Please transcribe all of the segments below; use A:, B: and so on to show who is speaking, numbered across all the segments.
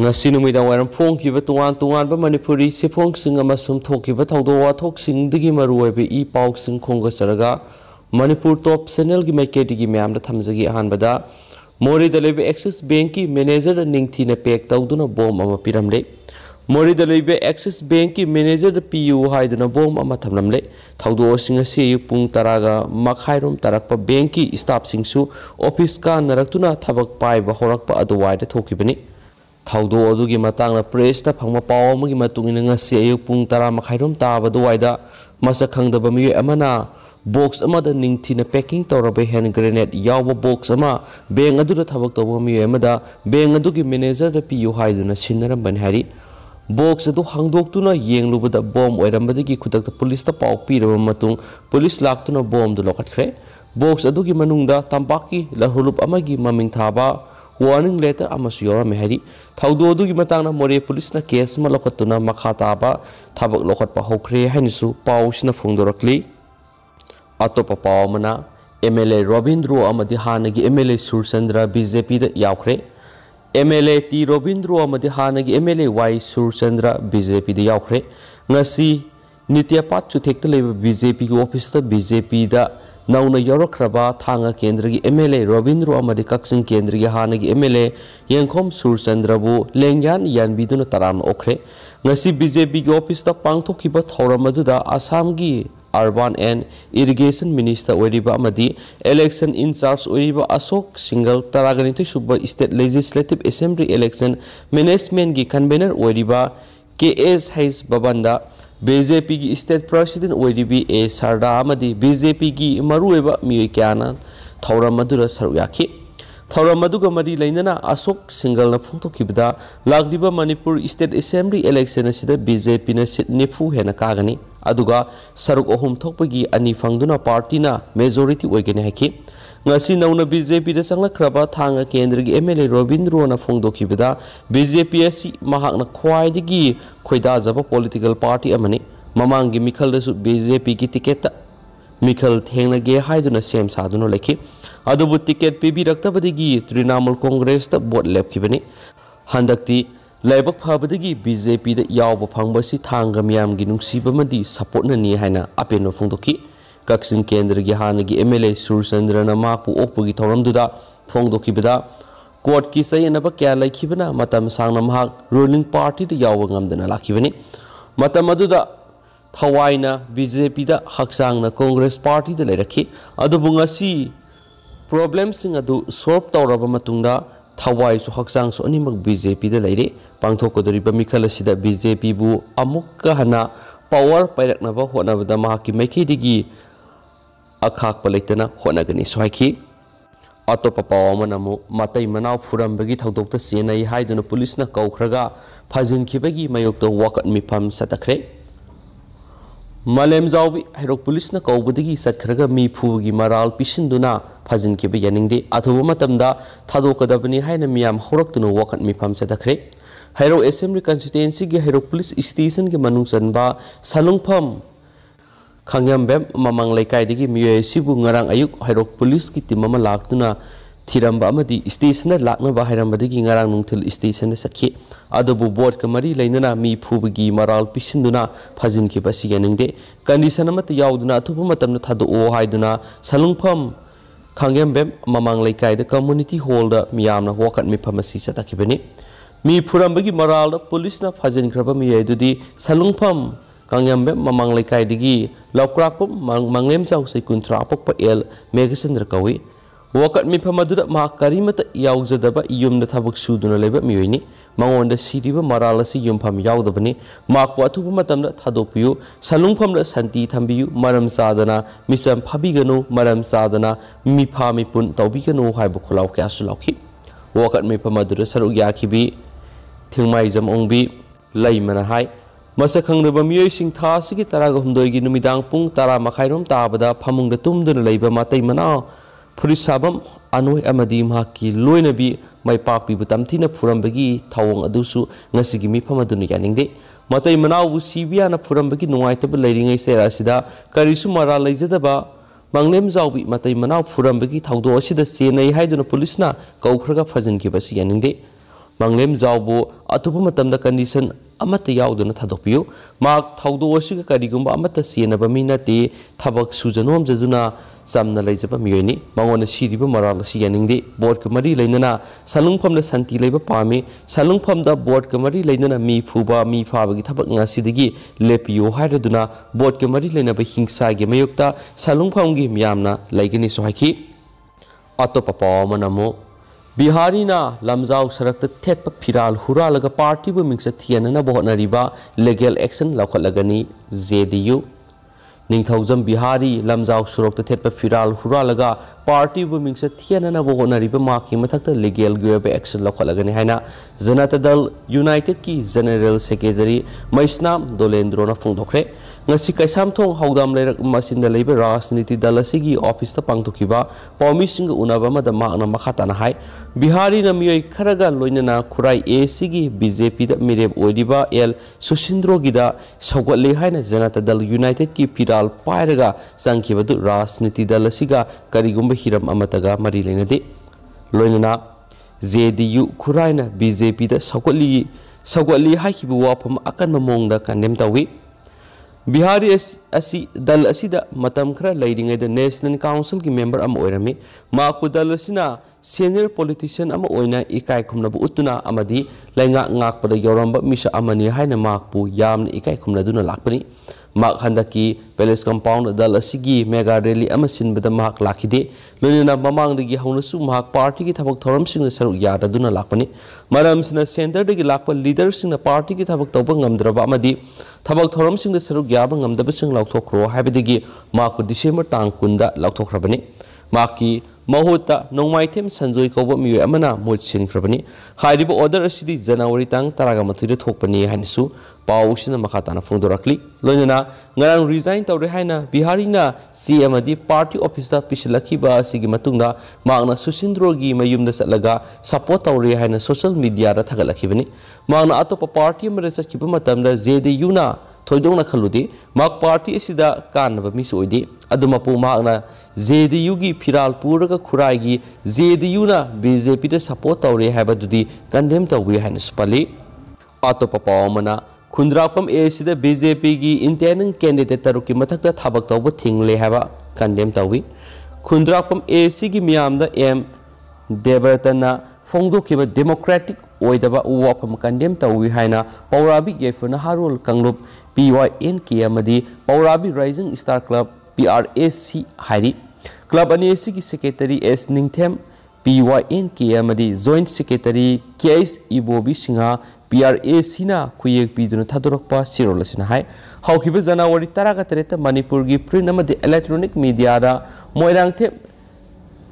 A: ngasi numidang waram phongkiba tungan Manipuri sifongsin amasum thokiba thawdo wathoksin digi maruoibe I pausing khonga saraga Manipur top channel gi maiketi gi myam da thamjagi ahanbada Mori dalebe Axis Bank ki manager ningthina pek tawduna bom ama piramle Mori dalebe Axis Bank ki manager PU haiduna bom ama thamlamle thawdo singa se pung taraga makhairom tarakpa bank ki staff singsu office ka naraktuna thabak pai ba horakpa aduwai da thokibani thawdo adugi matangna press ta phangma paw amagi matungina ngasi ayu pung tara makhairom taba duwaida masa khangdaba mi amana box amada ningthina packing tawrabe hand grenade yawa box ama bank aduda thabak tawba mi amada bank adugi manager da PU haiduna sinnaram ban hari box adu hangdoktuna yenglubada bomb oirambadagi khudakta police ta paw piraba matung police laktuna bomb du lokatkhre box adugi manungda tampaki lahulup amagi maming thaba warning letter amasu yorame hari thawdo adugi matangna More police na case ma lokatuna makha taba thabak lokatpa hokre hainisu pawsina phungdorakli atopa pawmana MLA Robindro amadi hanagi MLA Surchandra BJP da yaukre MLA T Robindro amadi hanagi MLA Y Surchandra BJP da yaukre ngasi nityapat chuthekta leba BJP ki office ta BJP da nauna yorokraba thanga kendra gi MLA Robindro amadi kaksing kendra gi hanagi MLA Yengkhom Surchandra bu lengyan yanbiduna taram okre ngasi BJP ki office ta pangthokiba thoramadu Assam gi Urban and Irrigation Minister Oriba Amadi Election in charge Oriba Asok Single Taraganito Suba State Legislative Assembly Election Management gi Convener Oriba KS Hayes Babanda BJP gi State President Oribi A Sarda Amadi BJP gi Marueba Miyakana Thauramadura Saruyaki Thauramadu Mari Lainana Asok Single na Photokibda Lagdiba Manipur State Assembly Election asida BJP na sit nifu hena kagani aduga saruk ohum thokpagi ani fangduna party na majority oigene haki ngasi nauna BJP da sangla kraba thanga kendra gi MLA Robindro na phongdokibda BJP asi mahakna khwaidigi khoida jaba political party amani mamangi mikhal da su BJP ki ticket mikhal thengna ge haiduna sem saduna lekhi adubu ticket PB raktabadigi Trinamool Congress ta bot lepkibani handakti Laibak Pabadagi BJP da yawba phangbasi thanga miyam gi nungsibamadi support na ni haina apeno phongdoki kaksing kendra gi hanagi MLA Surchandra na mapu okpugi thoramduda phongdokibada court ki sayanaba kya laikhibana matam sangna mahak ruling party da yawba ngamdana lakhibani matam aduda thawaina BJP da haksangna Congress party da lerakhi adubu ngasi problem sing adu solve tawraba matungda Thawai su haksang su animak BJP da leire pangthokodoriba mikhal asida BJP bu amukka hana power pairaknaba honabada mahaki maikidigi akhak palaitana honagani swaki atopa pawamanamu matai manaw furambagi thodokta senai haiduna police na kaukhraga phajinkhibagi mayokta wakat mifam satakhre Malem Zawbi Hairok Police na kaubadigi satkhraga mi phugi maral pisinduna phajinkiba yaningde athuba matamda thadokadabani haina miyam horaktuna wakat mifam satakhre Hairok Assembly Constituency gi Hairok Police Station gi manung sanba salungpham khangyambem mamang laikai digi miyai sibu ngarang ayuk Hairok Police ki timama laktuna thiramba amadi station na lakna ba hairambadigi ngarang nungthil station na sakhi adubu board kamari lainana mi phubagi maral pisinduna phajin ki basi yaningde condition amata yauduna athubu matamna thadu o haiduna salungpham khangyambem mamang laikai da community hall da miyamna wakat mi phamasi chatakibani mi phurambagi maral da police na phajin khraba mi yaidudi salungpham khangyambem mamang laikai digi lawkrapum manglem chau sei kuntra pokpa el megasandra kawi wakat mi phamadura ma karimata yaujadaba yumna thabak suduna leba miyoini mangonda siriba maralasi yumpham yaudabani makwa athuba matamda thadopiyu salungphamda santi thambiyu maram sadana misam phabiganu maram sadana mi phami pun tawbiganu haibu kholaw kya sulauki wakat mi phamadura saruk yakhibi thingmai jam ongbi laimana hai masakhangdaba miyoi sing tha sigi taraga humdoi gi numidang pung tara makhairom tabada phamungda tumduna leiba matai mana Purisabam Anoi Amadi Mahaki Loinabi Mai Papi Butamtina Purambagi Tawong Adusu Nasigi mi Pamadunu Yaningde Matai Manawu Sibiana Purambagi Nuaitaba Lading Serasida Karisu Mara Lazadaba Manglem Zawbi Matai Manaw Purambagi Taudo Sida Senai Haiduna Polisna Kaukraga Fazin Kibasi Yaningde Manglem Zaubu Atupumatam condition amata yauduna thadokpiu mak thaudo asiga karigumba amata sienaba minati thabak sujanom jaduna samna leijaba miyoni mangona siriba maral si yaningdi board kamari leinana salungpham da santi leiba pami salungpham da board kamari leinana mi phuba mi phabagi thabak ngasidigi lepiyo hairaduna board kamari leinaba hingsa ge mayukta salungpham gi miyamna leigani sohaki atopa pamanamo Biharina lamjau sarakta thetpa phiral huralaga party bu mingsa thianana bohnariba legal action laukhalagani JDU Ningthaujam Bihari lamjau surokta thetpa phiral huralaga party bu mingsa thianana bohnariba maki mathakta legal gobe action laukhalagani haina Janata Dal United ki General Secretary Maisnam Dolendrona Phongdokre ngasi kaisamthong haudam lerak masinda leiba rajniti dal asigi office ta pangthukiba pawmising unaba mada makna makhatana hai Bihari na miyoi kharaga loinana khurai ACG BJP da mireb oidiba L Sushindro gida sawgatle haina Janata Dal United ki piral pairaga sangkhibadu rajniti dal asiga karigumba hiram amataga mari leinade loinana JDU khuraina BJP da sawgatli haikibu wapam akan mamongda kandem tawi Bihari asi dal asida matam khara leiringai da National Council ki member am oirami maku dal asina senior politician am oina ikai khumna bu utuna amadi lainga ngak pada yoramba misa amani haina makpu yamna ikai khumna duna lakpani mak handaki palace compound dal asigi mega rally amasin bada mak lakhide loina mamang dagi haunasu mak party ki thabak thoram sing saru yada duna lakpani maram sina center dagi lakpa leaders sing party ki thabak tawba ngamdraba amadi thabak thoram sing saru yaba ngamdaba sing Laothokhre haibadagi makpu December tang 10 da Laothokhrebani maki Mahuta Nongmaithem Sanjoy Koba Miyo Amana Mutsin Krabani Haribo order asidi January tang taraga mathude thokpani hanisu pawsina makhatana phongdorakli loinana ngarang resign tawre haina Bihari na CM adi party office da pisilaki ba asigi matungda magna Sushindro gi mayumda satlaga support tawre haina social media da thagalakibani magna atopa party amre sakhiba matamda JDU na thoidongna khaludi mak party asida kanaba misu oidi adumapu magna JDU gi phiral puraga khurai gi JDU na BJP da support tawre haibadudi condemn tawwi haina spali atopa pawmana Khundrapam asida BJP gi intending candidate taruki mathakta thabak tawba thingle haba condemn tawi Khundrapam AC gi miyamda M Debartana phongdokiba democratic oidaba wafam condemn tawi haina Paurabi gefuna harul kanglub PYNK amadi Paurabi Rising Star Club PRAC hari club ani AC gi secretary S Ningthem PYNK amadi joint secretary KS Ibobi Singha PRAC na kuyek piduna thadorokpa sirolasina hai haukiba January 13 Manipur gi print amadi electronic media da moirangthe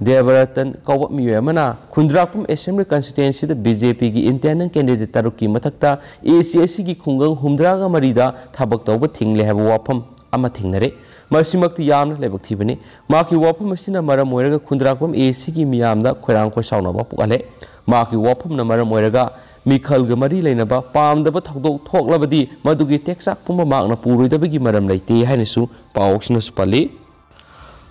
A: Debaratan Kawab Miyamana Khundrapum Assembly constituency da BJP gi intending candidate taruki mathakta ACAC gi khungang humdraga marida thabak tawba thingle haba wafam ama thingnare masimakti yamna lebak thibani maki wafam asina maram moiraga Khundrapum AC gi miyamda khoirang ko sauna ba pukale maki wafam na maram moiraga Mikhal Gamari Lainaba Palm the Batok Talk Labadi Madugi Texak Puma Magna Puri the Bigi Madam Late Hanisu Pauxnus Pali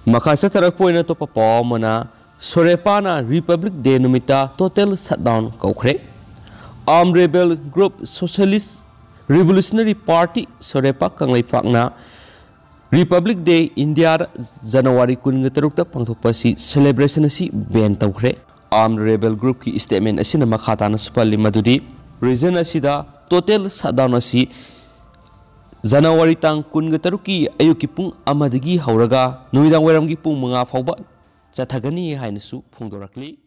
A: Makasa Tarapoina to Papa Mana Sorepana Republic de Numita Total Shutdown Kokre Armed Rebel Group Socialist Revolutionary Party Sorepa Kanglai Fakna Republic Day India January Kungatarukta Pangtokpasi Celebration si Ben Tokre Armed Rebel Group ki statement asina makhatana supali madudi region asida total shutdown asi January tang 13 ki ayuki pung amadagi hauraga numidang wairamgi pung 5 fauba chathagani hainasu phongdorakli